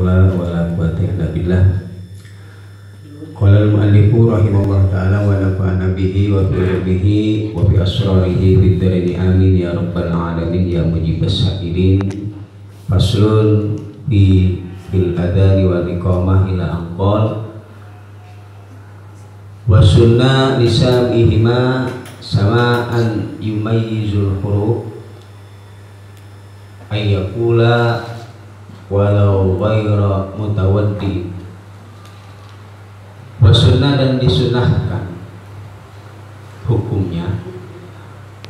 haula wala quwwata illa billah. Qala al-mu'allifu rahimahullah ta'ala wa nafa'ana bihi wa bihi wa bi asrarihi fid dharain amin ya rabbal alamin ya mujibas sa'ilin. Faslun bil adani wal iqamah ila anqal wa sunnah lisamihima sama'an yumayyizul huruf ayyakula walau ghaira mutawaddi. Wasunnah dan disunahkan hukumnya.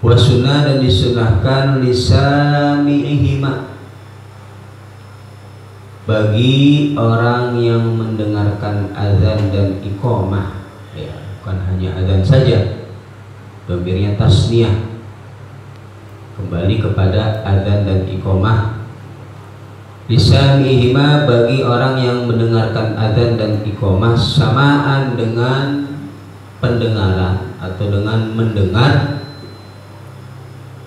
Wasunnah dan disunahkan lisami'ihima bagi orang yang mendengarkan azan dan iqamah, ya, bukan hanya azan saja, domirnya tasniyah, kembali kepada azan dan iqamah. Lisanihima bagi orang yang mendengarkan azan dan iqamah samaan dengan pendengaran atau dengan mendengar.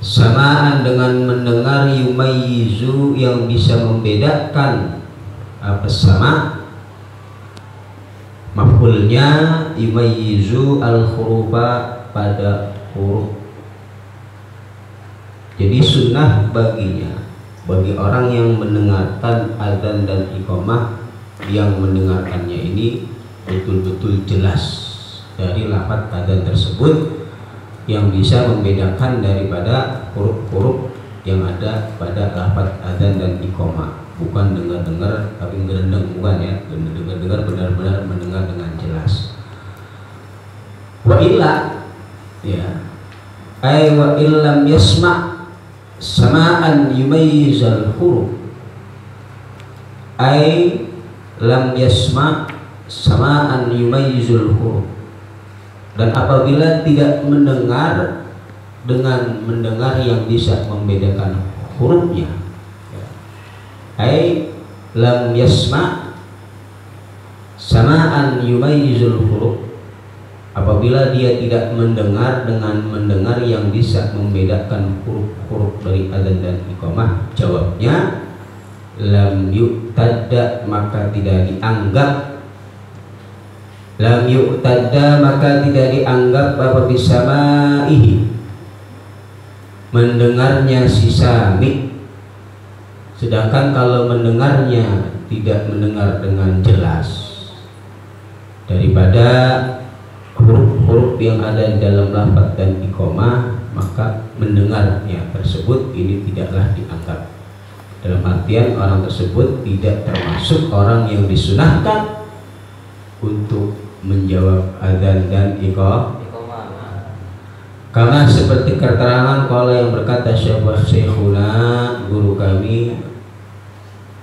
Samaan dengan mendengar yumayyizu yang bisa membedakan apa sama. Maf'ulnya yumayyizu al-hurufa pada huruf. Jadi sunnah baginya, bagi orang yang mendengarkan azan dan iqamah, yang mendengarkannya ini betul-betul jelas dari lafaz azan tersebut, yang bisa membedakan daripada huruf-huruf yang ada pada lafaz azan dan iqamah. Bukan dengar-dengar tapi ngerendeng, bukan ya, dengar-dengar benar-benar mendengar dengan jelas. Wa illa, ya, ay wa illam yasma' sama'an yumayyizal huruf, ay lam yasma' sama'an yumayyizul huruf, dan apabila tidak mendengar dengan mendengar yang bisa membedakan hurufnya, ay lam yasma' sama'an yumayyizul huruf, apabila dia tidak mendengar dengan mendengar yang bisa membedakan huruf-huruf dari azan dan iqamah, jawabnya lam yu'tadda, maka tidak dianggap. Lam yu'tadda, maka tidak dianggap apa bisama'ihi, mendengarnya si sami. Sedangkan kalau mendengarnya tidak mendengar dengan jelas daripada huruf-huruf yang ada di dalam lafaz dan iqamah, maka mendengarnya tersebut ini tidaklah dianggap. Dalam artian orang tersebut tidak termasuk orang yang disunahkan untuk menjawab azan dan iqamah. Karena seperti keterangan kalau yang berkata Syekhuna, guru kami,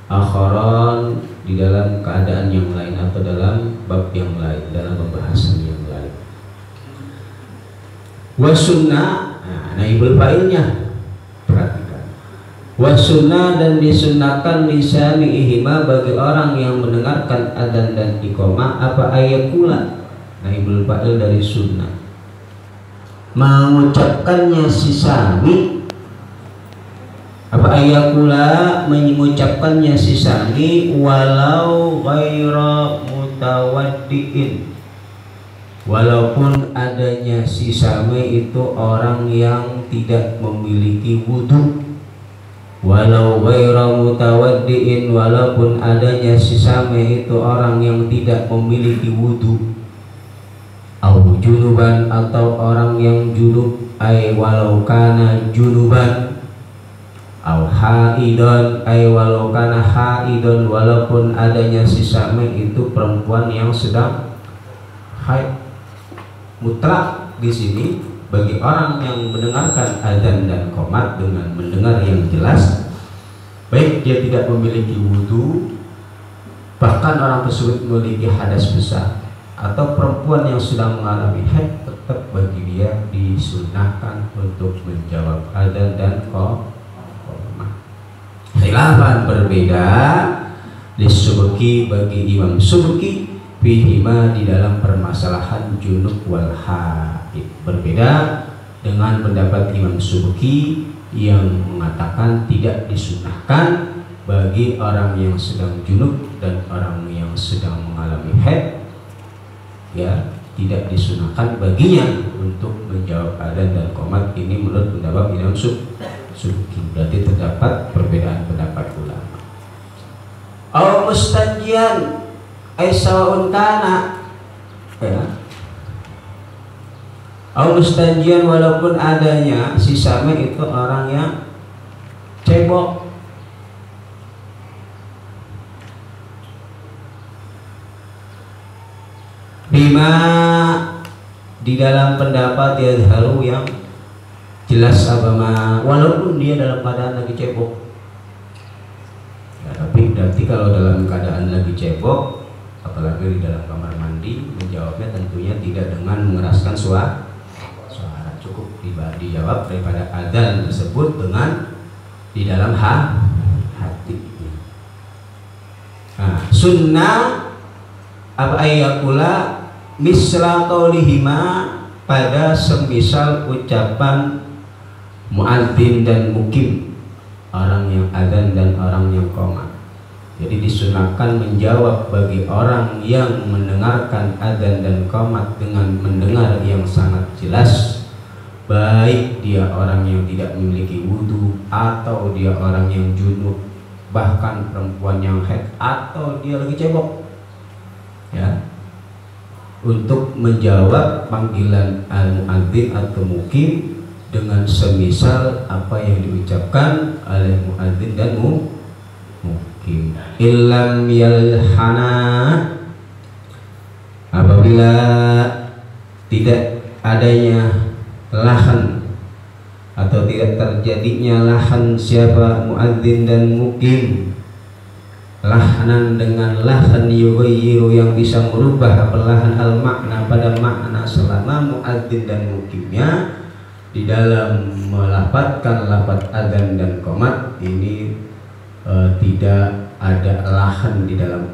akharon, di dalam keadaan yang lain atau dalam bab yang lain, dalam pembahasan yang lain. Wasunnah, nah naibul fa'ilnya, perhatikan. Wasunnah dan disunahkan lisami'ihima bagi orang yang mendengarkan adzan dan iqamah apa ayakula, naibul fa'il dari sunnah, mengucapkannya si sami, apa ayakula, mengucapkannya si sami walau ghaira mutawaddiin, walaupun adanya si sami itu orang yang tidak memiliki wudu. Walau ghaira mutawaddiin, walaupun adanya si sami itu orang yang tidak memiliki wudu. Au junuban, atau orang yang junub, ay walau kana junuban. Au haidon, ay walau kana haidon, walaupun adanya si sami itu perempuan yang sedang haid. Mutlak di sini bagi orang yang mendengarkan azan dan qomat dengan mendengar yang jelas, baik dia tidak memiliki wudu, bahkan orang tersebut memiliki hadas besar, atau perempuan yang sedang mengalami haid, tetap bagi dia disunahkan untuk menjawab azan dan qomat. Khilafan berbeda lisubki bagi Imam Subki fihima di dalam permasalahan junub wal haid. Berbeda dengan pendapat Imam Subki yang mengatakan tidak disunahkan bagi orang yang sedang junub dan orang yang sedang mengalami haid, ya tidak disunahkan baginya untuk menjawab adzan dan qomat. Ini menurut pendapat Imam Subki. Berarti terdapat perbedaan pendapat ulama. Au mustajian ay sawaun kana, ya. Au mustajian, walaupun adanya si sami itu orang yang cebok. Bima, di dalam pendapat yadharu yang jelas abama, walaupun dia dalam keadaan lagi cebok. Ya, tapi berarti kalau dalam keadaan lagi cebok, apalagi di dalam kamar mandi, menjawabnya tentunya tidak dengan mengeraskan suara. Cukup dijawab daripada adzan tersebut dengan di dalam hati. Nah, sunnah apa ayakula misla qaulihima, pada semisal ucapan muadzin dan mukim, orang yang adzan dan orang yang qomat. Jadi disunahkan menjawab bagi orang yang mendengarkan adzan dan qomat dengan mendengar yang sangat jelas, baik dia orang yang tidak memiliki wudu, atau dia orang yang junub, bahkan perempuan yang haid, atau dia lagi cebok, ya, untuk menjawab panggilan al-muadzin atau mukim dengan semisal apa yang diucapkan oleh muadzin dan mukim. Illam yalhana, apabila tidak adanya lahan atau tidak terjadinya lahan siapa muadzin dan mukim, lahanan dengan lahan yughayyiru yang bisa merubah perlahan al makna pada makna, selama muadzin dan mukimnya di dalam melafadzkan lafaz adzan dan qomat ini tidak ada lahan di dalam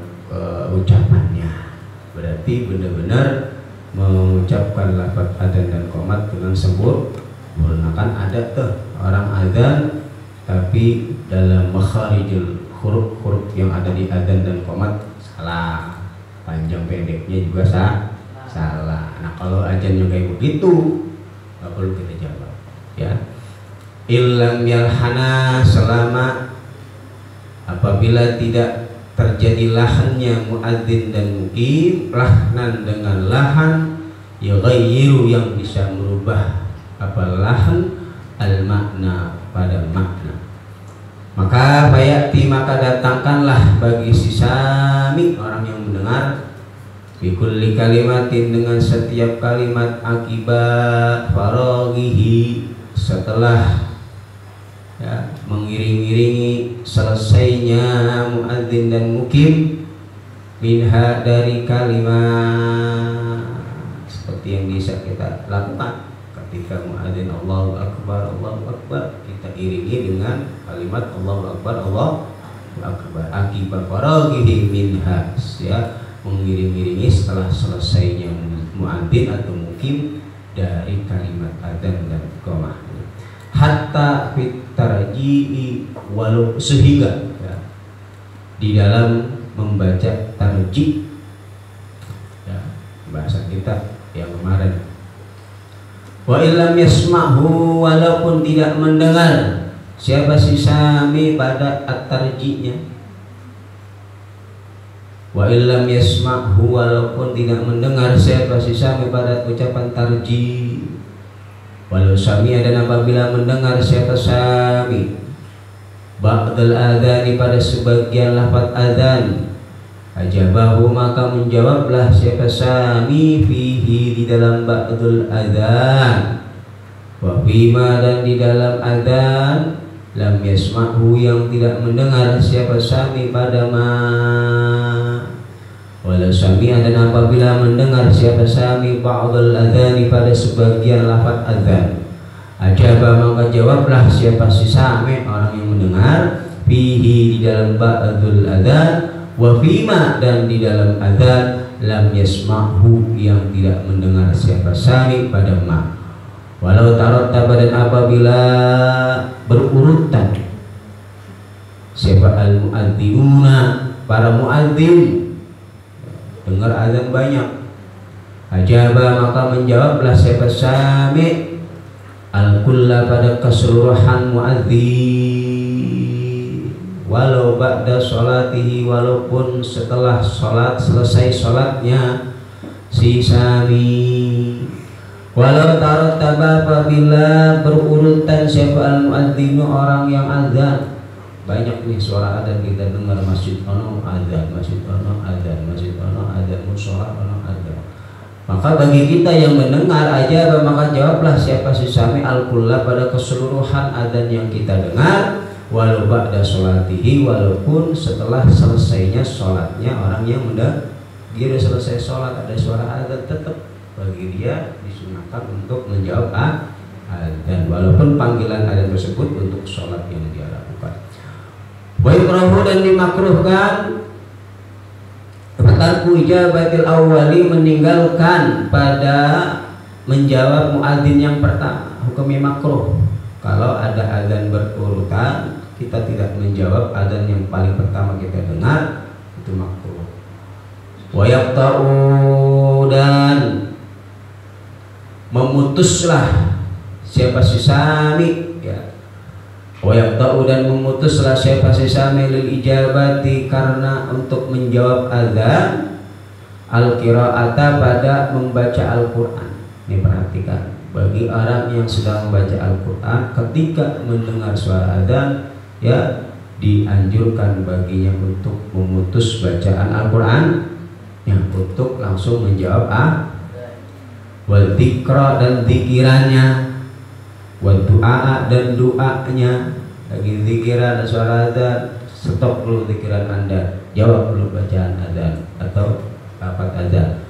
ucapannya, berarti benar-benar mengucapkan lafaz adzan dan qomat dengan sempurna. Kan ada tuh orang adzan tapi dalam makharijul huruf-huruf yang ada di adzan dan qomat salah, panjang pendeknya juga salah. Nah kalau adzannya kayak begitu nggak perlu kita jawab, ya. Illam yalhana, selama apabila tidak terjadi lahannya muadzin dan mukim, lahnan dengan lahan yughayyiru yang bisa merubah apa lahan al makna pada makna, maka bayati, maka datangkanlah bagi si sami, orang yang mendengar, bikulli kalimatin, dengan setiap kalimat, akibat faraghihi, setelah ya, mengiring-iringi selesainya muadzin dan mukim, minha, dari kalimat, seperti yang bisa kita lakukan ketika muadzin Allahu Akbar, Allahu Akbar, kita iringi dengan kalimat Allahu Akbar, Allahu Akbar, akibat faraghihi minha, ya, mengiring-iringi setelah selesainya muadzin atau mukim dari kalimat adzan dan qomat, hatta fit tarji'i, walau sehingga ya, di dalam membaca tarji', ya, bahasa kita yang kemarin, wa illam yasma'hu, walaupun tidak mendengar siapa si sami pada at-tarji'nya, wa illam yasma'hu, walaupun tidak mendengar siapa si sami pada ucapan tarji', walau sami, dan apabila mendengar siapa sami ba'dal adzani, pada sebagian lafaz adzan, ajabahu, maka menjawablah siapa sami fihi, di dalam ba'dul adzan, wa fima, dan di dalam adzan, lam yasma'hu, yang tidak mendengar siapa sami pada ma, walau sami, dan apabila mendengar siapa sami ba'dul adzani, pada sebagian lafaz adzan, ajaba, maka jawablah siapa si sami, orang yang mendengar, fihi, di dalam ba'dul adzan, wa fima, dan di dalam adzan, lam yasma'hu, yang tidak mendengar siapa sami pada ma, walau tarattaba, dan apabila berurutan siapa al-mu'adzinuna, para muadzin, dengar azan banyak. Ajaba, maka menjawablah siapa sami al-kulla, pada keseluruhan muadzin, walau ba'da sholatihi, walaupun setelah sholat, selesai sholatnya si sami. Walau tarattaba, apabila berurutan siapa al-muadzinu, orang yang azan. Banyak nih suara adzan kita dengar, masjid ono adzan, masjid ono adzan, masjid ono adzan, mushola ono adzan. Maka bagi kita yang mendengar aja, maka jawablah siapa si sami al-kulla, pada keseluruhan adzan yang kita dengar, walau ba'da sholatihi, walaupun setelah selesainya sholatnya orang yang udah dia udah selesai sholat ada suara adzan, tetap bagi dia disunahkan untuk menjawab adzan, walaupun panggilan adzan tersebut untuk sholat yang dia lakukan. Wa yukrahu, dan dimakruhkan tarku ijabatil awwali, meninggalkan pada menjawab muadzin yang pertama. Hukumnya makruh kalau ada adzan berurutan, kita tidak menjawab adzan yang paling pertama kita dengar, itu makruh. Wa yaqta'u, dan memutuslah siapa si sami, ya. Wa yaqta'u, dan memutuslah siapa si sami lil ijabati, karena untuk menjawab adzan, al-qira'ata, pada membaca Al-Qur'an. Ini perhatikan, bagi orang yang sedang membaca Al-Qur'an ketika mendengar suara adzan, ya, dianjurkan baginya untuk memutus bacaan Al-Qur'an, yang untuk langsung menjawab wal dzikra, dan dzikirannya, wal du'a, dan doanya. Lagi dzikiran suara adzan, stop dulu dzikiran Anda, jawab dulu bacaan adzan atau lafaz adzan.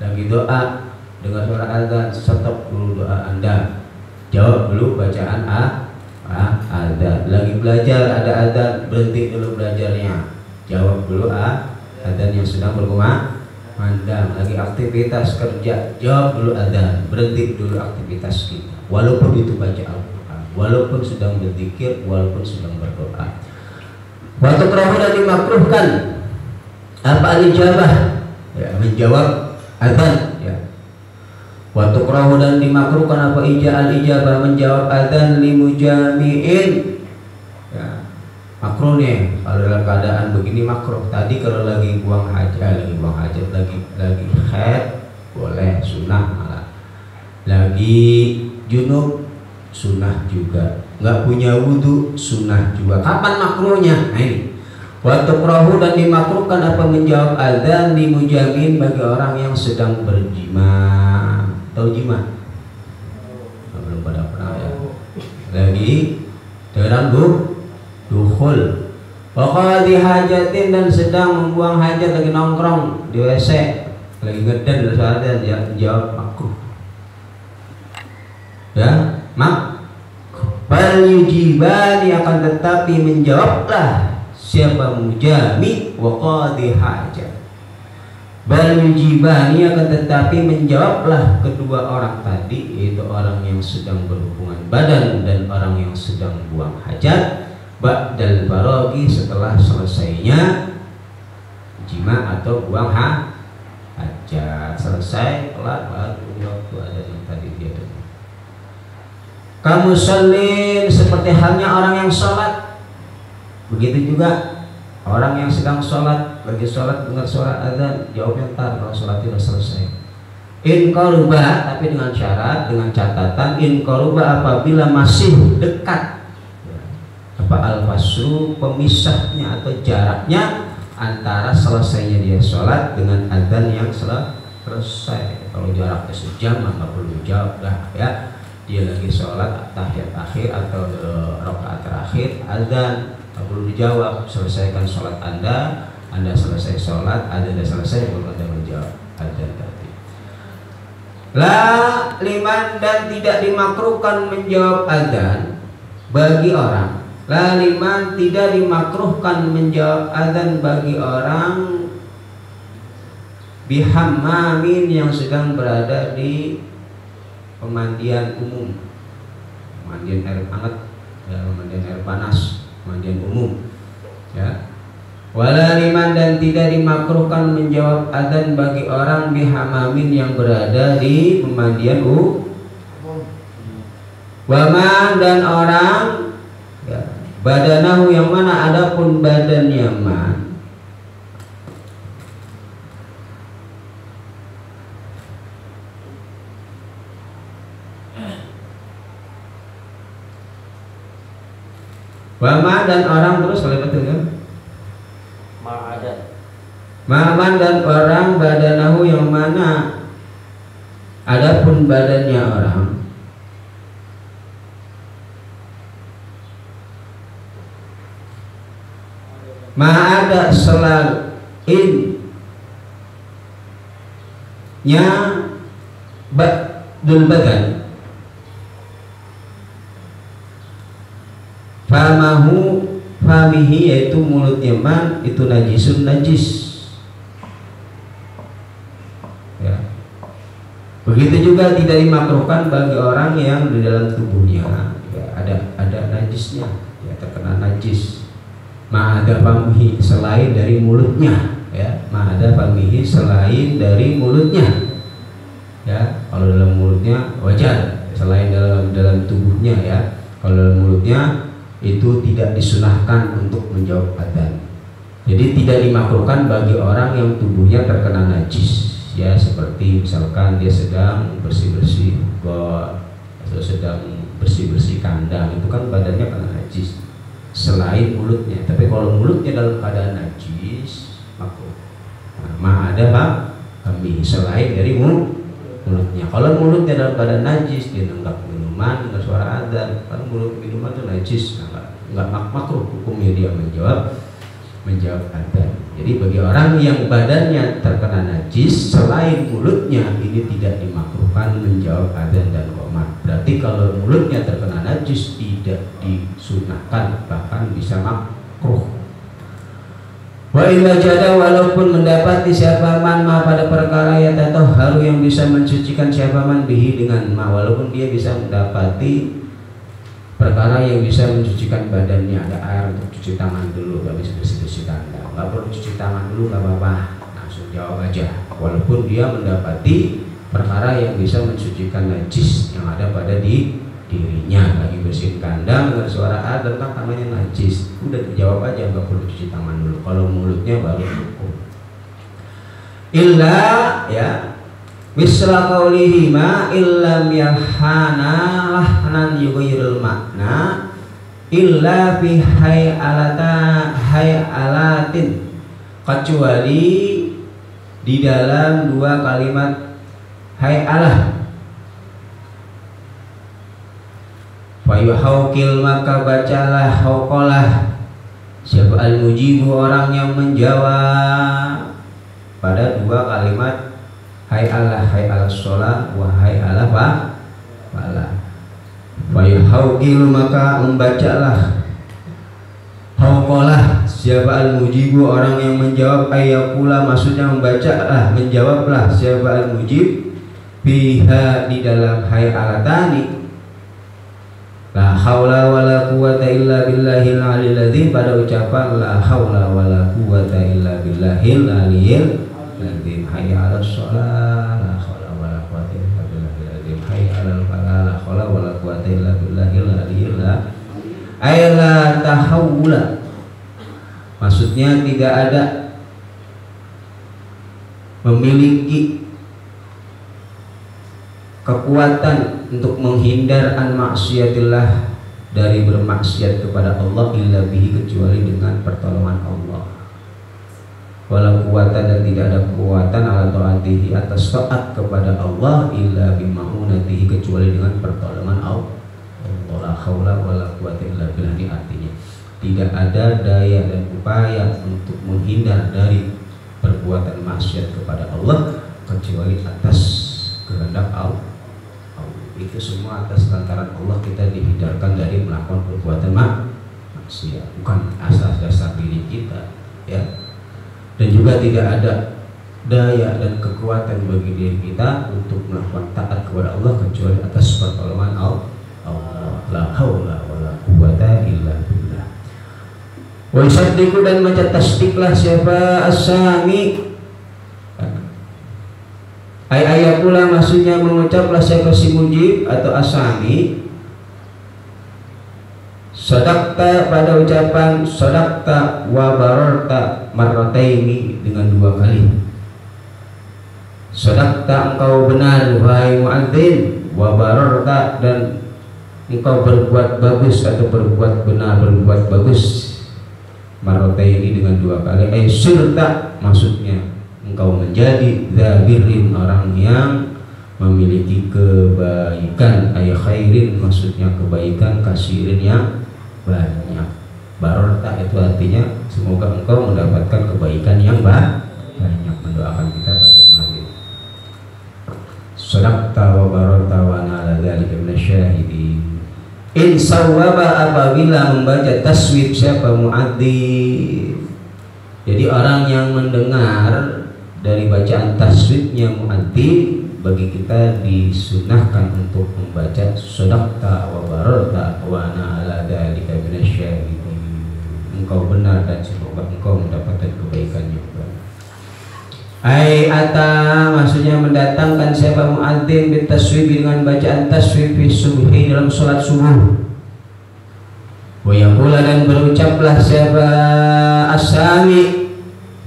Lagi doa, dengar suara adzan, stop dulu doa Anda, jawab dulu bacaan adzan. Lagi belajar ada adzan, berhenti dulu belajarnya, jawab dulu adzan yang sedang berkumandang. Lagi aktivitas kerja, jawab dulu adzan, berhenti dulu aktivitas kita, walaupun itu baca Al-Quran, walaupun sedang berzikir, walaupun sedang berdoa. Waktu terakhir dan dimakruhkan apa al-ijabah, ya, menjawab adzan, ya. Waktu terakhir dan dimakruhkan apa al-ijabah, menjawab adzan limujami'in, ya. Makruh nih kalau dalam keadaan begini, makruh. Tadi kalau lagi buang hajat, lagi haid boleh, sunnah malah. Lagi junub sunnah juga, nggak punya wudhu sunnah juga. Kapan makruhnya? Nah ini, waktu perahu, dan dimakruhkan apa menjawab adzan limujamin, bagi orang yang sedang berjima. Tahu jima? Belum pada pernah ya. Lagi dalam dukhul, waqadi hajatin, dan sedang membuang hajat, lagi nongkrong di WC, lagi ngeden suara adzan, dia jawab makruh. Ya, bal yujibani, akan tetapi menjawablah siapa mujami wa qadi hajat. Bal yujibani, akan tetapi menjawablah kedua orang tadi, yaitu orang yang sedang berhubungan badan dan orang yang sedang buang hajat, ba'dal baragi, setelah selesainya jima atau buang hajat. Selesai kelar baru waktu ada yang tadi dia dengar. Kamu salin, seperti halnya orang yang sholat. Begitu juga orang yang sedang sholat, lagi sholat dengar suara adzan, jawabnya ntar kalau sholat sudah selesai. In qaruba, tapi dengan syarat, dengan catatan, in qaruba, apabila masih dekat apa al-fasru, pemisahnya atau jaraknya antara selesainya dia sholat dengan adzan yang selesai. Kalau jaraknya sejam maka perlu jawab dah, ya. Dia lagi sholat tahiyat akhir atau rakaat terakhir, adzan, tak perlu dijawab. Selesaikan sholat Anda selesai sholat, adzan sudah selesai, baru Anda menjawab adzan tadi. La liman, dan tidak dimakruhkan menjawab adzan bagi orang. La liman, tidak dimakruhkan menjawab adzan bagi orang bihammamin, yang sedang berada di pemandian umum, pemandian air hangat, ya, pemandian air panas, pemandian umum. Ya. Wala liman dan tidak dimakruhkan menjawab adzan bagi orang bihamamin yang berada di pemandian waman dan orang ya, badanahu yang mana adapun badannya man waman dan orang terus kalau betul kan Ma'man dan orang badanahu yang mana adapun badannya orang ma'ada selain nya ba'dul badan famihi yaitu mulutnya man itu najisun najis ya. Begitu juga tidak dimakruhkan bagi orang yang di dalam tubuhnya ya, ada najisnya ya, terkena najis ma'ada famihi selain dari mulutnya ya, ma'ada famihi selain dari mulutnya ya, kalau dalam mulutnya wajar selain dalam tubuhnya ya, kalau dalam mulutnya itu tidak disunahkan untuk menjawab adzan. Jadi tidak dimakruhkan bagi orang yang tubuhnya terkena najis ya, seperti misalkan dia sedang bersih-bersih got atau sedang bersih-bersih kandang, itu kan badannya kena najis selain mulutnya. Tapi kalau mulutnya dalam keadaan najis makruh. Nah, ada pak kami selain dari mulutnya. Kalau mulutnya dalam keadaan najis, dia nenggak minuman dengan suara adzan, kan mulut minuman itu najis, nggak makruh hukumnya dia menjawab adzan. Jadi bagi orang yang badannya terkena najis selain mulutnya, ini tidak dimakruhkan menjawab adzan dan qomat. Berarti kalau mulutnya terkena najis tidak disunahkan, bahkan bisa makruh. Wa illa jada walaupun mendapati siapa man ma pada perkara ya tatahharu yang bisa mensucikan siapa man bihi dengan ma, walaupun dia bisa mendapati perkara yang bisa mensucikan badannya, ada air untuk cuci tangan dulu, habis bersih-bersih kandang, nggak perlu cuci tangan dulu, nggak apa-apa, langsung jawab aja. Walaupun dia mendapati perkara yang bisa mensucikan najis yang ada pada dirinya, lagi bersihin kandang dengan suara adzan kan tangannya najis, udah dijawab aja, nggak perlu cuci tangan dulu. Kalau mulutnya baru cukup. Illa ya misla qaulihi ma illam yahana lahnan yughayyirul makna illa fi hayalatin, kecuali di dalam dua kalimat hayalah. Fayuhaukil maka bacalah hauqalah siapa al-mujibu orang yang menjawab pada dua kalimat hayalah sholat wa hayalah fala. Fayuhaukil maka membacalah hauqalah siapa al-mujibu orang yang menjawab, ayakula maksudnya membacalah menjawablah siapa al-mujib biha di dalam hayalatani. La haula wala quwata illa billahil aliyil azim, pada ucapan la haula wala quwata illa billahil aliyil azim. Hayya 'alas shalah la haula wala quwata illa billahil azim. Hayya 'alal falah la haula wala quwata illa billahil aliyil azim. Ayla tahawula, maksudnya tidak ada memiliki kekuatan untuk menghindar an maksiatillah dari bermaksiat kepada Allah illa bihi kecuali dengan pertolongan Allah. Walau kuatan dan tidak ada kekuatan ala taatihi atas taat kepada Allah illa bima'unatihi kecuali dengan pertolongan Allah. La haula wala quwata illa billah, artinya tidak ada daya dan upaya untuk menghindar dari perbuatan maksiat kepada Allah kecuali atas kehendak Allah. Itu semua atas lantaran Allah kita dihindarkan dari melakukan perbuatan maksiat, bukan asas dasar diri kita ya. Dan juga tidak ada daya dan kekuatan bagi diri kita untuk melakukan taat kepada Allah kecuali atas pertolongan Allah. La haula wala quwata illa billah. Wa yusaddiqu dan baca tasdiklah siapa as-sami. Ayat pula maksudnya mengucaplah siapa si mujib atau as-sami. Sadaqta pada ucapan sadaqta wa bararta marrataini dengan 2 kali. Sadaqta engkau benar wahai muadzin, wa bararta dan engkau berbuat bagus atau berbuat benar, berbuat bagus. Marrataini dengan 2 kali. Sirta maksudnya engkau menjadi zahirin orang yang memiliki kebaikan. Khairin maksudnya kebaikan, kasirin yang banyak. Barorta itu artinya semoga engkau mendapatkan kebaikan yang banyak. Mendoakan kita pada malam. Sadaqta wa barorta wa na'ala dzalika minasyahidin. In sawwaba apabila membaca taswib siapa muadzin. Jadi orang yang mendengar dari bacaan taswibnya muadzin, bagi kita disunahkan untuk membaca sadaqta wa bararta wa na'ala dzalika minasyahidin. Engkau benar dan semoga engkau mendapatkan kebaikan yang banyak. Ata maksudnya mendatangkan siapa muadzin bitaswib dengan bacaan taswib fi subhi dalam salat subuh. Wa yaqula dan berucaplah siapa as-sami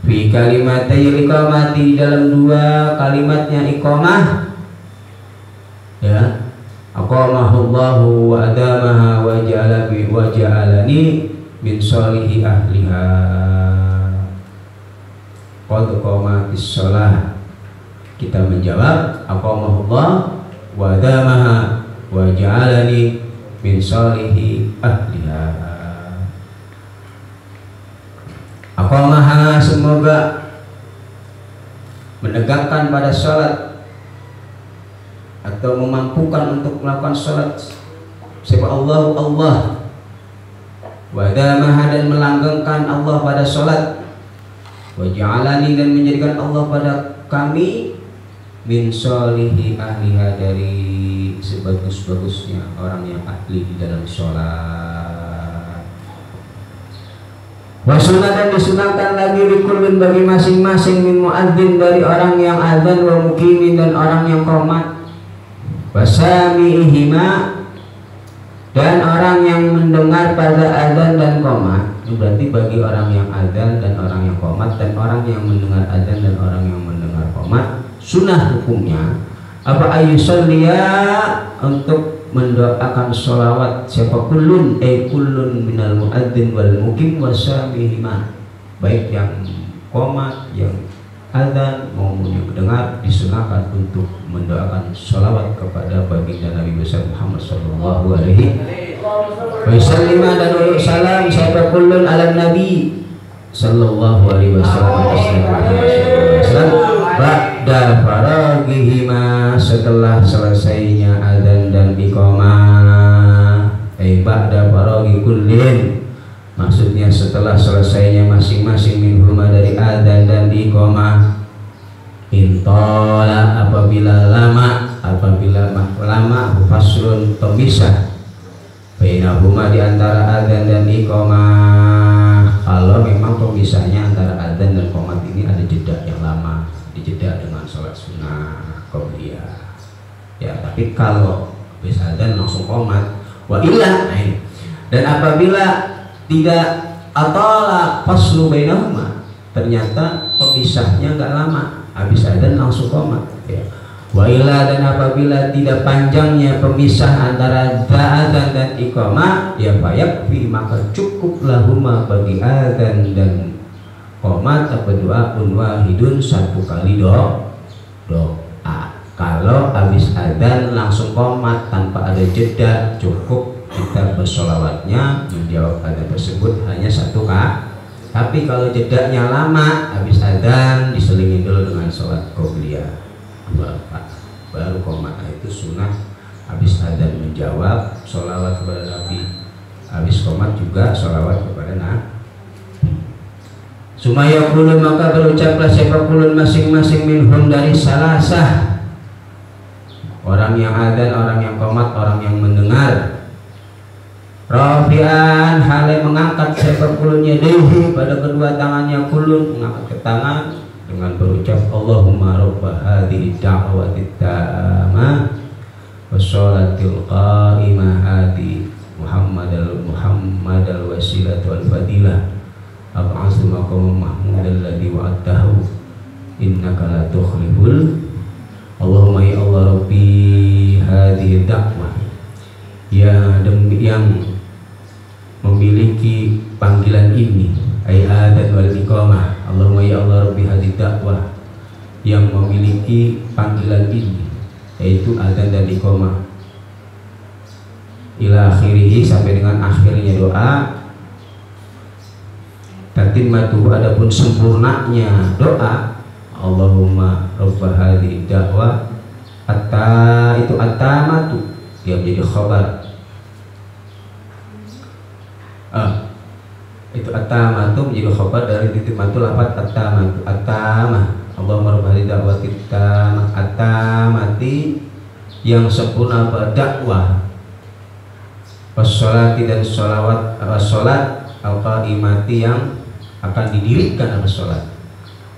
fi kalimatay iqamati dalam 2 kalimatnya iqamah. Ya, aqamahullahu wa adamaha wa ja'alani min sholihi ahliha. Qad qamatis shalah. Kita menjawab aqamahullah wa adamaha wa ja'alani min sholihi ahliha. Aqamaha semoga menegakkan pada salat atau memampukan untuk melakukan salat siapa Allah wa adamaha dan melanggengkan Allah pada salat. Wa ja'alani dan menjadikan Allah pada kami min sholihi ahliha dari sebagus-bagusnya orang yang ahli di dalam sholat. Wa sunnah dan disunahkan lagi bikulun bagi masing-masing min muadzin dari orang yang azan wa muqimin dan orang yang qomat. Wa sami'ihima dan orang yang mendengar pada azan dan qomat. Itu berarti bagi orang yang azan dan orang yang qomat dan orang yang mendengar azan dan orang yang mendengar qomat, sunnah hukumnya apa ayusalliya untuk mendoakan sholawat siapa kullun kullun minal muadzin wal muqim wasamihima, baik yang qomat, yang azan maupun yang mendengar, disunahkan untuk mendoakan sholawat kepada baginda Nabi besar Muhammad sallallahu alaihi wasallam dan salam siapa kullun ala nabi sallallahu alaihi wasallam ba'da faragihima setelah selesainya azan dan iqamah. Ba'da faragi kullin maksudnya setelah selesainya masing-masing minhuma dari azan dan iqamah. Intola apabila lama faslun pemisah bainahuma di antara azan dan iqamah. Kalau memang pemisahnya antara azan dan qomat ini ada jeda yang lama, dijeda dengan sholat sunnah qabliyah. Ya, tapi kalau habis azan langsung qomat, wa illa dan apabila tidak atola faslu bainahuma, ternyata pemisahnya enggak lama, habis azan langsung qomat. Ya. Wa illa dan apabila tidak panjangnya pemisah antara azan dan iqamah, ya fayakfi maka cukup lahuma bagi azan dan qomat apa doa wahidun satu kali doa. Kalau habis azan langsung qomat tanpa ada jeda, cukup kita bersolawatnya menjawab azan tersebut hanya 1 kali. Tapi kalau jedanya lama, habis azan diselingi dulu dengan sholat qobliyah 2 rakaat baru qomat. Itu sunnah habis azan menjawab sholawat kepada Nabi, habis qomat juga sholawat kepada Nabi. Sumaya kulun maka berucaplah siapa kulun masing-masing minhum dari salasah, orang yang azan, orang yang qomat, orang yang mendengar. rafi'an hale mengangkat siapa kulun yadayhi pada kedua tangannya, kulun mengangkat ke tangan dengan berucap Allahumma rabba hadhihi da'wati tammah wassalatil qa'imah ati Muhammadal wasilah wal fadilah ab'atsu maqam mahmud alladhi wa'adtahu innaka la tukhliful. Allahumma ya Allah rabbi hadhihi da'wah, ya demi yang memiliki panggilan ini, ay adat wal iqamah. Allahumma ya Allah rabbi hadhihi da'wah, yang memiliki panggilan ini yaitu adzan dan iqamah, ila akhirih sampai dengan akhirnya doa. Tatimatu adapun sempurnanya doa, Allahumma rabb hadhihi da'wah, itu atamatu dia menjadi khabar. Itu atamatu menjadi khabar dari tatimatu lafaz atamatu, atamah. Allahumma rabb hadhihi da'wati tamah, atamati yang sempurna berdakwah, wassolati dan sholawat, wassolat al-qa'imati yang akan didirikan apa sholat.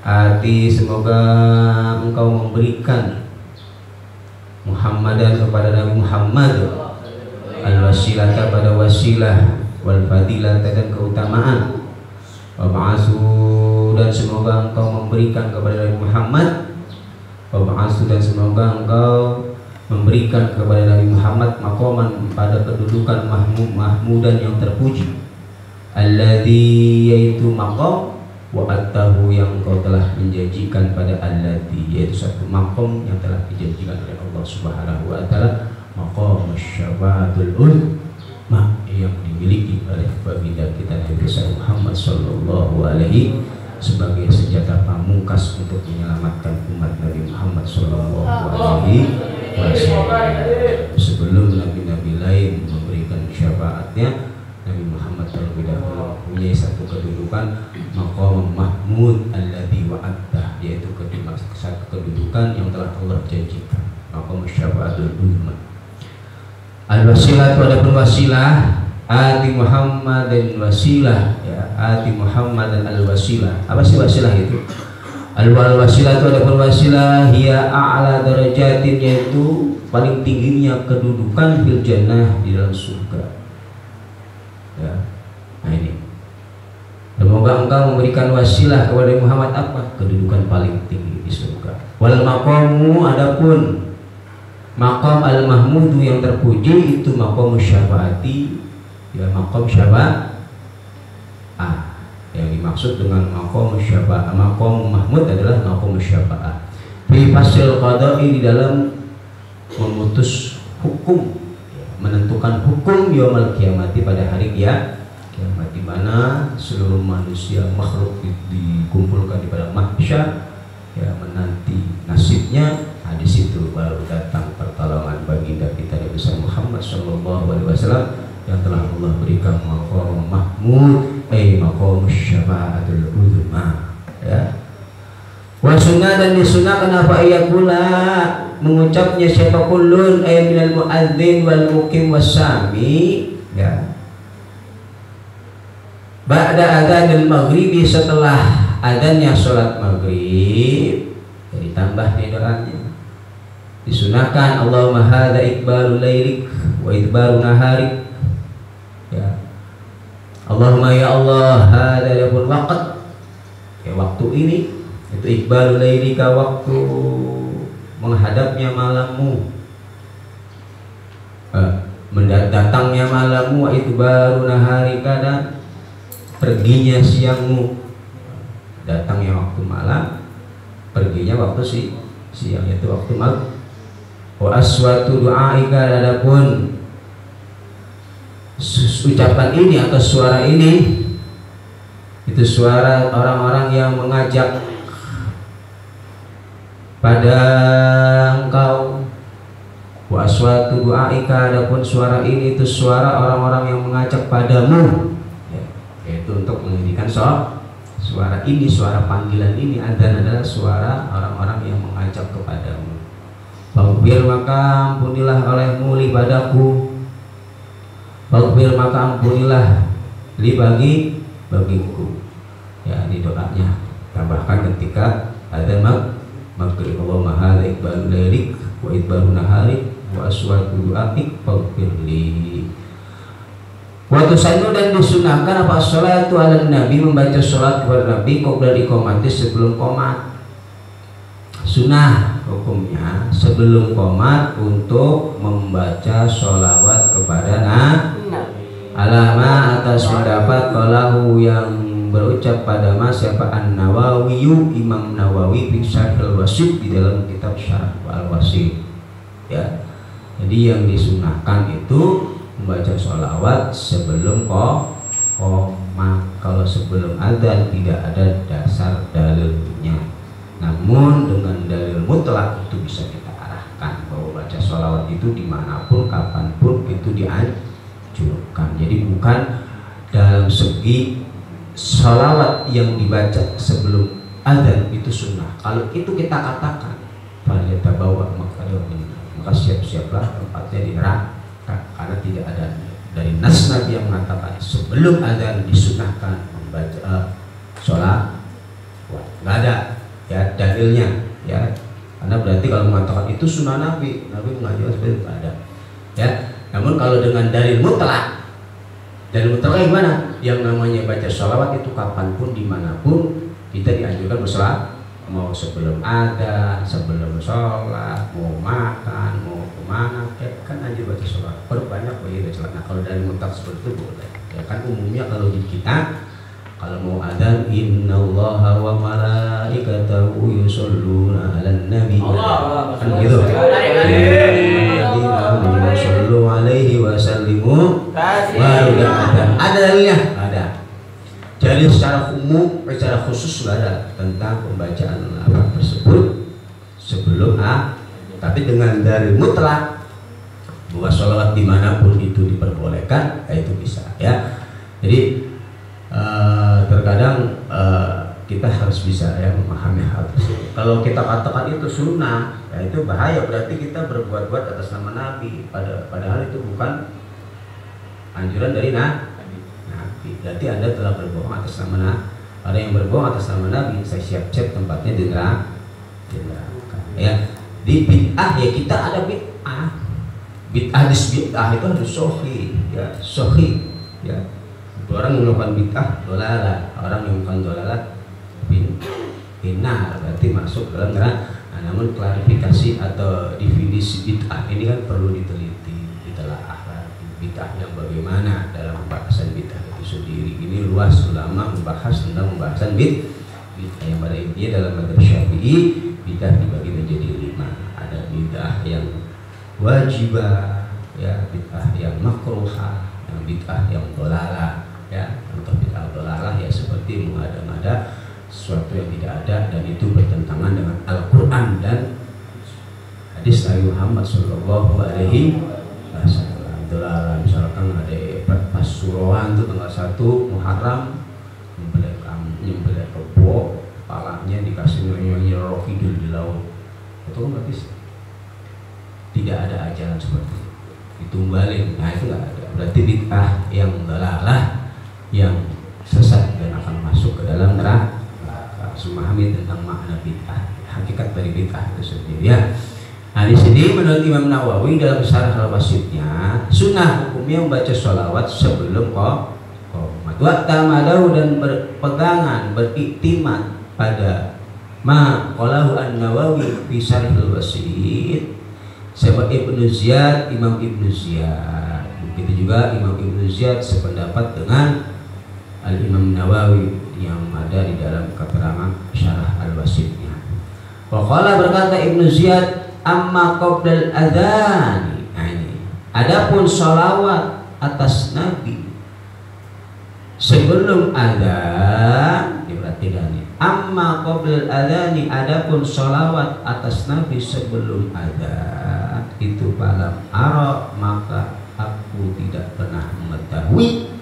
Ati semoga engkau memberikan Muhammadan kepada Nabi Muhammad al-wasilata pada wasilah, wal fadilah dan keutamaan, wa ba'asu dan semoga engkau memberikan kepada Nabi Muhammad, wa ba'asu dan semoga engkau memberikan kepada Nabi Muhammad maqaman pada kedudukan mahmudan yang terpuji, alladzi yaitu maqam wa'atahu yang kau telah menjanjikan pada alladzi yaitu satu maqam yang telah dijanjikan oleh Allah Subhanahu wa taala, maqam syafaatul uzma yang dimiliki oleh baginda kita Nabi Muhammad sallallahu alaihi sebagai senjata pamungkas untuk menyelamatkan umat Nabi Muhammad sallallahu alaihi wasallam. Sebelum nabi-nabi lain memberikan syafaatnya, Nabi Muhammad terlebih dahulu mempunyai satu kedudukan maqam mahmud alladzi wa'adta, yaitu satu kedudukan yang telah Allah janjikan, maqam syafaatul uzma. Al-wasilah itu adapun wasilah, ati Muhammad dan wasilah, ya, ati Muhammad dan al-wasilah. Apa sih wasilah itu? Al-wasilah itu adapun wasilah hiya a'la darajatin, yaitu paling tingginya kedudukan fil jannah di dalam surga. Ya. Nah ini, semoga engkau memberikan wasilah kepada Muhammad apa? Kedudukan paling tinggi di surga. Wal maqamu adapun maqam al-mahmudu yang terpuji itu maqam syafaati, ya maqam syafaat. Yang dimaksud dengan maqam syafaat, maqam mahmud adalah maqam syafaat. Fi fasil qada'i, di dalam memutus hukum, menentukan hukum yaumul kiamati pada hari kiamat, di mana seluruh manusia makhluk dikumpulkan di pada mahsyar, ya menanti nasibnya. Di situ baru datang pertolongan baginda kita Nabi Muhammad sallallahu alaihi wasallam yang telah Allah berikan maqam mahmud, maqam syafaatul uzma, ya. Wa sunnah dan disunnahkan apa ia pula mengucapnya siapa kullun minal muadzin wal muqim wasami, ya, ba'da adzanil maghribi, setelah adzannya salat maghrib. Jadi tambah nih doanya, disunahkan Allahumma hadza iqbalul lailik wa idbarun naharik, ya. Allahumma ya Allah hadza labul waqt, ya waktu ini itu iqbalul lailika, waktu menghadapnya malammu, mendatangnya malammu, itu baru naharika dan perginya siangmu. Datangnya waktu malam, perginya waktu siang, itu waktu malam. Wa aswatu du'aika, adapun ucapan ini atau suara ini itu suara orang-orang yang mengajak pada engkau. Wa aswatu du'aika, adapun suara ini itu suara orang-orang yang mengajak padamu, ya, yaitu untuk menghentikan suara ini, suara panggilan ini. Adzan adalah suara orang-orang yang mengajak kepadamu. Faghfir, maka ampunilah olehmu li padaku, Faghfir maka ampunilah li bagiku. Ya, ini doanya. Tambahkan ketika ada maghrib Allahumma hadza iqbalul lailik wa idbarun nahari wa aswatu du'aik faghfirli. Wa tusannu dan disunahkan apa sholatu ala nabi, membaca sholat kepada nabi qabla iqamati, sebelum qomat. Sunnah hukumnya sebelum qomat untuk membaca sholawat kepada nabi. Alama atas pendapat qalahu yang berucap pada siapa An-Nawawi, Imam Nawawi fi Syarh Wasit, di dalam kitab Syarh Al-Wasit. Ya. Jadi yang disunahkan itu membaca sholawat sebelum qomat. Kalau sebelum adzan tidak ada dasar dalilnya. Namun dengan dalil mutlak itu bisa kita arahkan bahwa baca sholawat itu dimanapun, kapanpun itu dianjurkan. Jadi bukan dalam segi sholawat yang dibaca sebelum adzan itu sunnah. Kalau itu kita katakan faliyata bawa maka siap-siaplah tempatnya di neraka, karena tidak ada dari nas Nabi yang mengatakan sebelum adzan disunahkan membaca sholat. Nggak ada ya dalilnya ya, karena berarti kalau mengatakan itu sunnah Nabi mengajarkan seperti itu ada ya. Namun kalau dengan dalil mutlak, dalil mutlak gimana? Yang namanya baca sholawat itu kapanpun dimanapun kita dianjurkan bersolat, mau sebelum ada, sebelum sholat, mau makan, mau kemana, kan anjur baca sholawat. Perbanyak baca sholawat. Nah kalau dalil mutlak seperti itu boleh ya kan. Umumnya kalau di kita kalau mau adzan innallaha wa malaikatahu yusholluna 'alan nabi. Kan gitu. Alladzina shollu 'alaihi wa sallimu baru ada dalilnya, ada. Jadi secara umum, secara khusus nggak ada tentang pembacaan apa tersebut sebelum tapi dengan dalil mutlak bahwa sholawat dimanapun itu diperbolehkan, ya itu bisa ya. Jadi terkadang kita harus bisa ya memahami hal tersebut. Kalau kita katakan itu sunnah, ya itu bahaya, berarti kita berbuat-buat atas nama Nabi. Padahal itu bukan anjuran dari Nabi. Berarti Anda telah berbohong atas nama Nabi. Ada yang berbohong atas nama Nabi, saya siap-siap tempatnya di neraka. Ya, di bid'ah ya kita ada bid'ah. Bid'ah itu harus sahih, ya sahih, ya. Orang yang melakukan bid'ah dolalah, orang yang melakukan dolalah benar, berarti masuk dalam neraka. Nah, namun klarifikasi atau definisi bid'ah ini kan perlu diteliti, ditelaah bid'ah yang bagaimana dalam pembahasan bid'ah itu sendiri. Ini luas, ulama membahas tentang pembahasan bid'ah yang pada intinya dalam mazhab Syafi'i bid'ah dibagi menjadi 5. Ada bid'ah yang wajibah, ya bid'ah yang makruhah, yang bid'ah yang dolalah. Ya, contoh bid'ah dolalah ya seperti mengada-ngada sesuatu yang tidak ada dan itu bertentangan dengan Al-Quran dan hadis Nabi Muhammad Sallallahu Alaihi Wasallam. Dolalah misalkan ada Pasuruan itu tanggal 1 Muharram nyembelih kebo, kepalanya dikasih nyanyi rohidul di laut. Itu kan berarti tidak ada ajaran seperti itu, ditumbalin. Nah itu nggak ada, berarti bid'ah yang dolalah, yang sesat dan akan masuk ke dalam neraka. Harus memahami tentang makna bid'ah, hakikat dari bid'ah itu sendiri ya. Nah di sini menurut Imam Nawawi dalam Syarh Al-Wasitnya, sunnah hukumnya membaca sholawat sebelum qomat. Wa tamadahu dan berpegangan, beriktimat pada ma qalahu An-Nawawi fi Syarh Al-Wasit sebab Ibnu Ziyad, Imam Ibnu Ziyad. Begitu juga Imam Ibnu Ziyad sependapat dengan Al-Imam Nawawi yang ada di dalam keterangan Syarah Al-Wasitnya. Wa qala berkata Ibnu Ziyad amma qabdal adzan. Nah ini adapun sholawat atas Nabi sebelum adzan, diperhatikan nih. Amma qabdal adzani, adapun sholawat atas Nabi sebelum adzan itu falam ara, maka aku tidak pernah mengetahui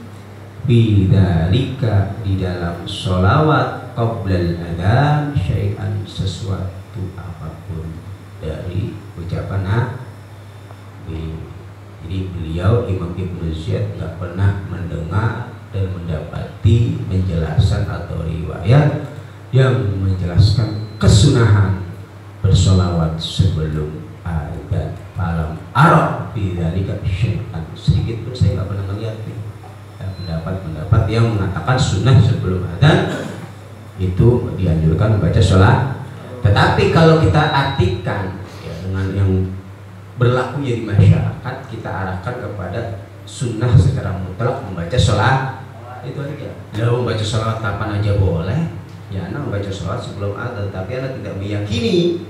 bidzalika di dalam sholawat qoblal adzan syai'an sesuatu apapun dari ucapan Nabi. Jadi beliau Imam Ibnu Ziyad nggak pernah mendengar dan mendapati penjelasan atau riwayat yang menjelaskan kesunahan bersolawat sebelum adzan. Falam arah bidzalika syai'an, sedikit pun saya nggak pernah melihat nih pendapat-pendapat yang mengatakan sunnah sebelum adzan itu dianjurkan membaca sholat. Tetapi kalau kita artikan ya, dengan yang berlakunya di masyarakat, kita arahkan kepada sunnah secara mutlak membaca sholat. Itu aja. Lalu membaca sholat kapan aja boleh. Ya, Anda membaca sholat sebelum adzan, tapi Anda tidak meyakini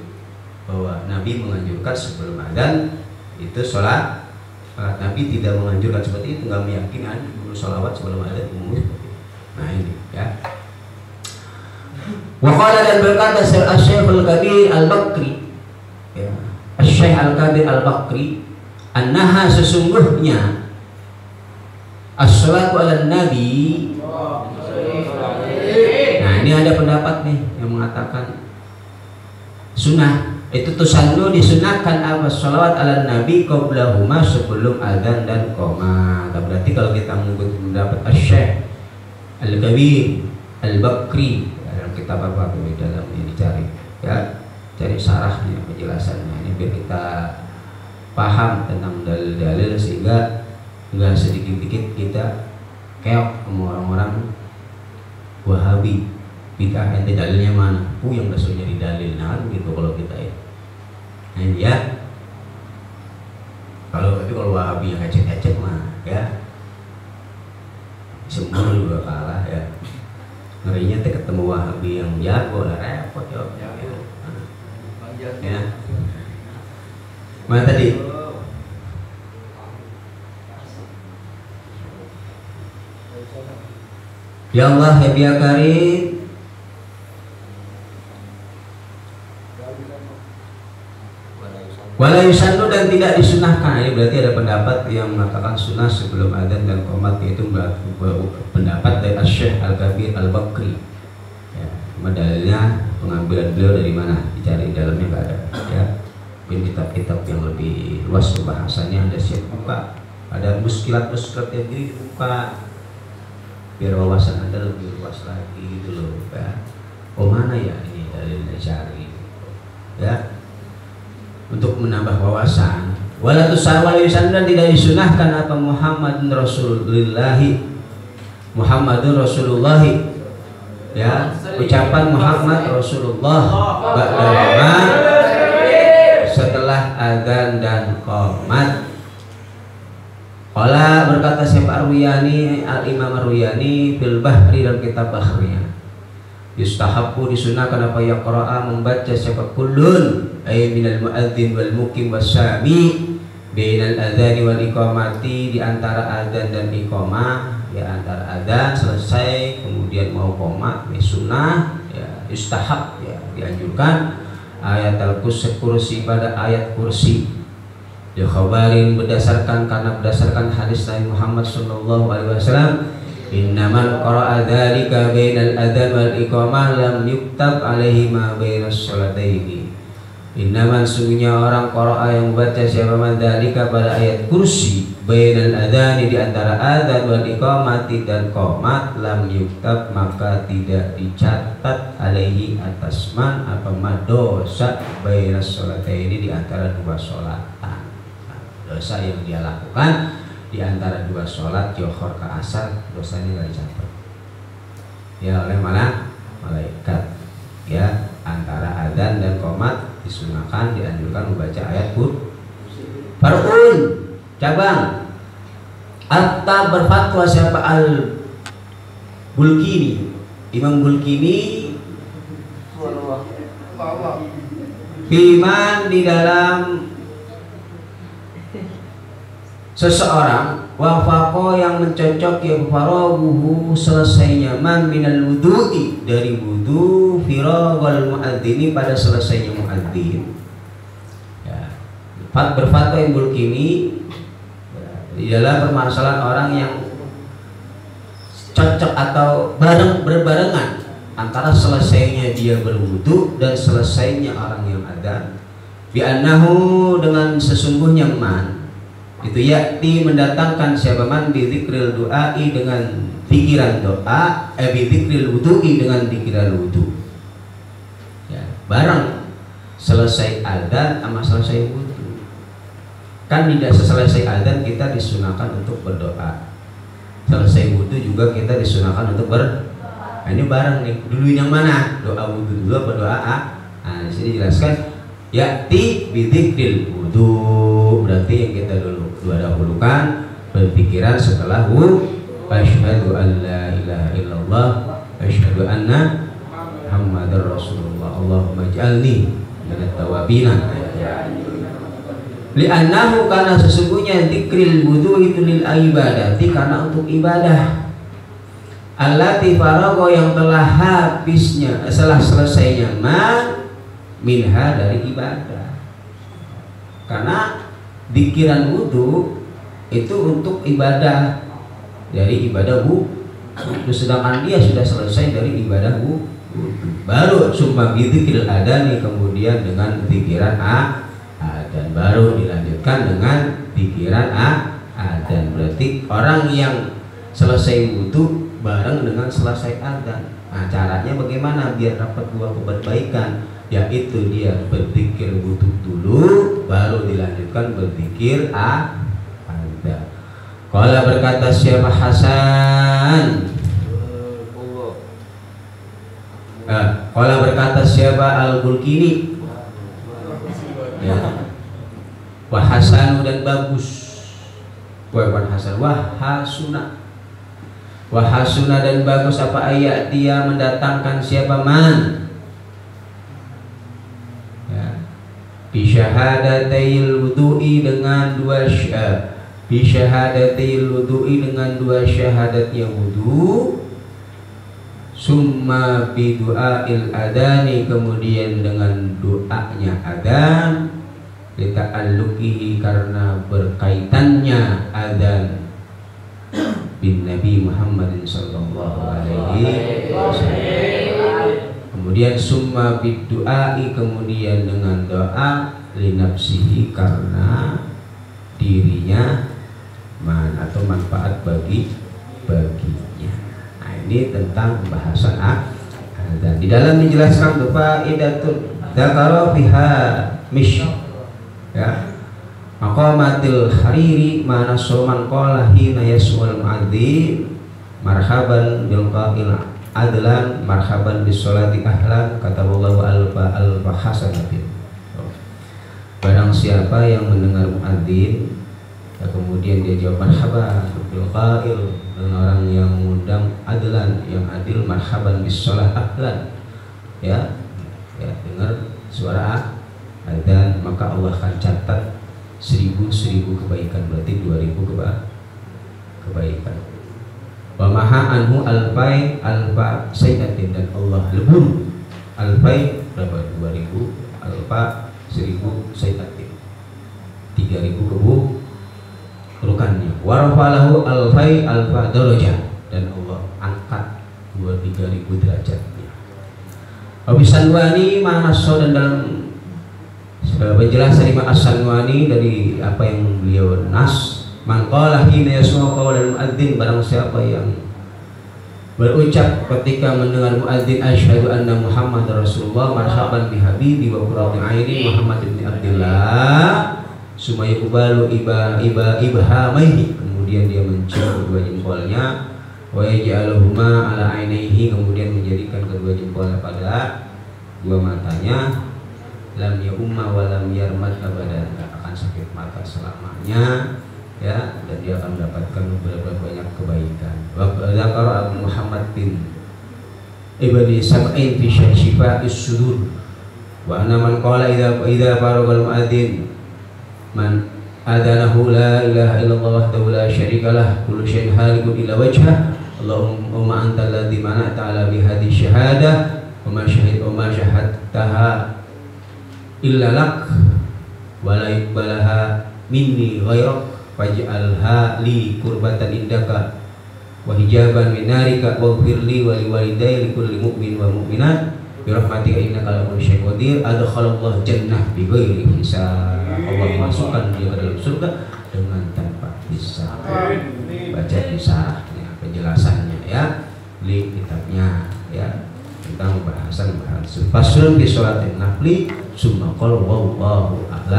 bahwa Nabi menganjurkan sebelum adzan itu sholat. Nabi tidak menganjurkan seperti itu, nggak meyakini Anda dulu sholawat sebelum adzan umum. Nah ini ya. Waqala dan berkata Asy-Syaikh Al-Kabir Al-Bakri, ya, Asy-Syaikh Al-Kabir Al-Bakri, annaha sesungguhnya as-salatu ala nabi. Nah ini ada pendapat nih yang mengatakan sunnah itu tusannu disunahkan apa sholawat ala nabi qablahuma sebelum adzan dan qomat. Berarti kalau kita mengikuti pendapat Asy-Syaikh Al-Kabir Al-Bakri dalam kitab apa di dalam ini cari ya, cari syarahnya, penjelasannya ini biar kita paham tentang dalil-dalil sehingga nggak sedikit-dikit kita keok sama orang-orang Wahabi bid'ah. Ente dalilnya mana? Yang udah nyari dalil, nah gitu kalau kita ya. Nah ini ya. Kalau Wahabi yang ecek-ecek mah ya semua juga kalah ya. Ngerinya teh ketemu Wahabi yang jago lah repot ya. Ya. Mana tadi? Ya Allah ya Biya Karim, wala yusannu dan tidak disunahkan. Ini berarti ada pendapat yang mengatakan sunnah sebelum adzan dan qomat, yaitu pendapat dari Asy-Syaikh Al-Kabir Al-Bakri. Ya, dalilnya pengambilan beliau dari mana? Dicari dalamnya nggak ada. Ya, mungkin kitab-kitab yang lebih luas pembahasannya Anda siap buka. Ada muskilat-muskilat yang diri dibuka biar wawasan Anda lebih luas lagi gitu loh ya. Oh mana ya ini dalilnya cari ya, untuk menambah wawasan. Wala tusawwalisan dan tidak disunahkan apa Muhammadun Rasulullah ya, ucapan Muhammad Rasulullah ba'da setelah adzan dan qomat. Qala berkata siapa Ar-Ruyani, Al-Imam Ar-Ruyani fil Bahri dalam kitab Bahrnya, yustahabbu disunahkan apa yaqra'a membaca siapa kullun ay minal muadzin wal muqim wasyami bainal adzani wal iqamati, di antara adzan dan iqamah ya, antara adzan selesai kemudian mau qomat ya sunnah ya, istahab ya, dianjurkan ayat al-kursi pada ayat kursi. Ya khabarin berdasarkan hadis Nabi Muhammad sallallahu alaihi wasallam, innaman qara'a dzalika bainal adzan wal iqamah lam yuktab alaihi ma bainas sholataini. Innaman sungguhnya orang qara'a yang membaca siapa dzalika pada ayat kursi bainal adzan di antara adzan wal iqamati dan qomat, lam yuktab maka tidak dicatat alaihi atas man apa dosa bainas sholataini di antara dua sholatan. Dosa yang dia lakukan di antara dua sholat Johor ke Asar, dosanya nggak dicatat ya oleh mana malaikat ya. Antara adzan dan qomat disunahkan dianjurkan membaca ayat Far'un cabang. Atta berfatwa siapa Al-Bulkini, Imam Bulkini Biman di dalam seseorang wafaqo yang mencocok ya faraguhu selesainya man minal wudu'i dari wudu firagul muadzini pada selesainya muadzin ya. Berfatwa yang Bulkini ya, di dalam permasalahan orang yang cocok atau berbarengan antara selesainya dia berwudu dan selesainya orang yang adzan, bi annahu dengan sesungguhnya man Itu yakti mendatangkan siapa man bidzikril du'ai dengan pikiran doa, bidzikril wudu'i dengan pikiran wudu. Ya, bareng selesai adzan sama selesai wudu. Kan tidak selesai adzan kita disunahkan untuk berdoa. Selesai wudu juga kita disunahkan untuk nah, ini bareng nih. Dulu yang mana? Doa wudu dulu apa doa A? Nah, di sini jelaskan yakti bidzikril wudu. Berarti yang kita dulu dahulukan berpikiran setelah asyhadu an la ilaha illallah asyhadu anna Muhammadar Rasulullah Allahumma ij'alni minat tawabina. Li'annahu karena sesungguhnya dzikril wudu itu lil ibadati karena untuk ibadah. Allati faragha yang telah habisnya setelah selesainya minha dari ibadah. Karena dikiran wudu itu untuk ibadah dari ibadah wudu, sedangkan dia sudah selesai dari ibadah wudu, baru summa bidzikril adani kemudian dengan pikiran dan baru dilanjutkan dengan pikiran dan berarti orang yang selesai wudu bareng dengan selesai adzan. Nah, caranya bagaimana biar dapat dua kebaikan? Yaitu dia berzikir wudu dulu baru dilanjutkan berzikir adzan. Qala berkata siapa Hasan, qala berkata siapa Al-Bulkini, ya, wa hasanu dan bagus, bukan hasan, wa hasuna dan bagus apa ayat dia mendatangkan siapa man bisyahadatil wudu'i dengan dua bisyahadatil wudu'i dengan dua syahadatnya wudu, summa bidu'ail adani kemudian dengan doanya adzan, lita'alluqihi karena berkaitannya adzan bin Nabi Muhammad sallallahu alaihi wasallam. Kemudian summa bidu'ai kemudian dengan doa linafsihi karena dirinya atau manfaat baginya. Nah, ini tentang pembahasan dan di dalam menjelaskan faidatun dzakara fiha ya maqamatil hariri mana soman qala hina yas'ul mu'adzin marhaban bil qa'il adlan marhaban bis sholati ahlan kataballahu alfa hasanatin. Barang siapa yang mendengar muadzin ya, kemudian dia jawab marhaban bil qa'il dengan orang yang mengundang adlan yang adil marhaban bis sholat ahlan ya dengar suara adzan maka Allah akan catat 1000 kebaikan, berarti 2000 kebaikan. Wa maha anhu alfa sayyatin dan Allah lebur alfai berapa 2000 alfa 1000 sayyatin 3000 keburukannya. Wa rafalahu alfai alfa darajah dan Allah angkat 3000 derajatnya. Abisanwani mana dan dalam penjelasan Imam As-Sanwani dari apa yang beliau nas man qala hina yasma'u qawlan muadzin barang siapa yang berucap ketika mendengar muadzin asyhadu anna Muhammadar Rasulullah marhaban bi habibi wa qurrati aini Muhammad bin Abdullah sumaya ubalu ibhamaihi kemudian dia mencium kedua jempolnya wa yaj'aluhuma ala ainaihi kemudian menjadikan kedua jempolnya pada dua matanya lam ya umma wa lam yarmad abadan, tidak akan sakit mata selamanya ya, dan dia akan mendapatkan beberapa banyak kebaikan. Wa dzakara Abu Muhammad bin Ibni Sab'in fi Shifa'is Sudur wa anna man qala idza faragal muadzin man adanahu la ilaha illallah wahdahu la syarika lah kullu syai'in halikun illa wajhah Allahumma antal ladzi mana'ta ala bi hadhihi syahadah wa ma syahadtaha illa lak wa la yuqbalaha minni ghairak faj'alha li qurbatan indaka wa hijaban min narika waghfirli wa liwalidayya likulli mu'min wa mu'minat birahmatika innaka ala kulli syai'in qadir adkhalallahu jannah bighairi hisab. Allah masukkan dia ke dalam surga dengan tanpa hisab. Baca kisahnya, penjelasannya ya di kitabnya ya tentang bahasan faslun fi sholatin nafli summa qala wallahu a'lam.